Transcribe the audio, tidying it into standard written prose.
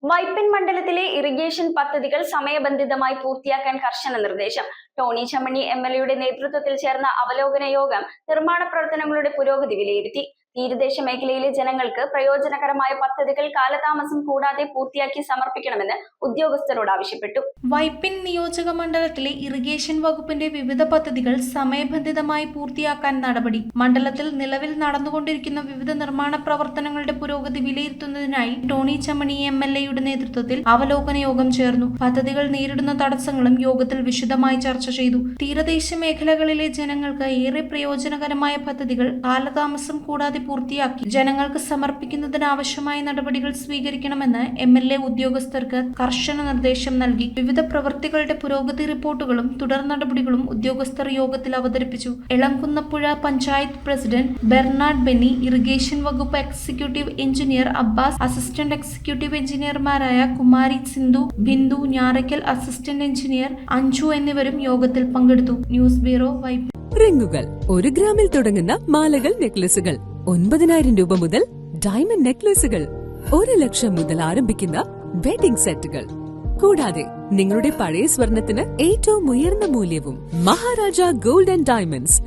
വൈപ്പിൻ മണ്ഡലത്തിലെ ഇറിഗേഷൻ പദ്ധതികൾ സമയബന്ധിതമായി പൂർത്തിയാക്കാൻ കർശന നിർദ്ദേശം. ടോണി ചമ്മണി എംഎൽഎയുടെ നേതൃത്വത്തിൽ ചേർന്ന അവലോകന യോഗം നിർമ്മാണ പ്രവർത്തനങ്ങളുടെ പുരോഗതി വിലയിരുത്തി. തീരദേശ മേഖലയിലെ ജനങ്ങൾക്ക് പ്രയോജനകരമായ പദ്ധതികൾ കാലതാമസം കൂടാതെ പൂർത്തിയാക്കി സമർപ്പിക്കണമെന്ന് ഉദ്യോഗസ്ഥരോട് ആവശ്യപ്പെട്ടു. വൈപ്പിൻ നിയോജക മണ്ഡലത്തിലെ ഇറിഗേഷൻ വകുപ്പിന്റെ വിവിധ പദ്ധതികൾ സമയബന്ധിതമായി പൂർത്തിയാക്കാൻ നടപടി. മണ്ഡലത്തിൽ നിലവിൽ നടന്നുകൊണ്ടിരിക്കുന്ന വിവിധ നിർമ്മാണ പ്രവർത്തനങ്ങളുടെ പുരോഗതി വിലയിരുത്തുന്നതിനായി ടോണി ചമ്മണി എംഎൽഎയുടെ നേതൃത്വത്തിൽ അവലോകന യോഗം ചേർന്നു. പദ്ധതികൾ നേരിടുന്ന തടസ്സങ്ങളും യോഗത്തിൽ വിശദമായി ചർച്ച ചെയ്തു. തീരദേശ മേഖലകളിലെ ജനങ്ങൾക്ക് ഏറെ പ്രയോജനകരമായ പദ്ധതികൾ കാലതാമസം കൂടാതെ പൂർത്തിയാക്കി ജനങ്ങൾക്ക് സമർപ്പിക്കുന്നതിനാവശ്യമായ നടപടികൾ സ്വീകരിക്കണമെന്ന് എംഎൽഎ ഉദ്യോഗസ്ഥർക്ക് കർശന നിർദ്ദേശം നൽകി. വിവിധ പ്രവൃത്തികളുടെ പുരോഗതി റിപ്പോർട്ടുകളും തുടർ നടപടികളും ഉദ്യോഗസ്ഥർ യോഗത്തിൽ അവതരിപ്പിച്ചു. Elamkunnapuzha panchayat president Bernard Benny, irrigation വകുപ്പ് executive engineer Abbas, assistant executive എഞ്ചിനീയർമാരായ കുമാരി സിന്ധു, ബിന്ദു, ഞാറയ്ക്കൽ അസിസ്റ്റന്റ് എഞ്ചിനീയർ അഞ്ജു എന്നിവരും യോഗത്തിൽ പങ്കെടുത്തു. News bureau, Vypin. റിങ്ങുകൾ 1 ഗ്രാമിൽ തുടങ്ങുന്ന മാലകൾ, നെക്ലസുകൾ 9,000 രൂപ മുതൽ ഡയമണ്ട് നെക്ലസുകൾ 1 ലക്ഷം മുതൽ ആരംഭിക്കുന്ന വെഡിംഗ് സെറ്റുകൾ. കൂടാതെ നിങ്ങളുടെ പഴയ സ്വർണത്തിന് ഏറ്റവും ഉയർന്ന മൂല്യവും. Maharaja gold and diamonds,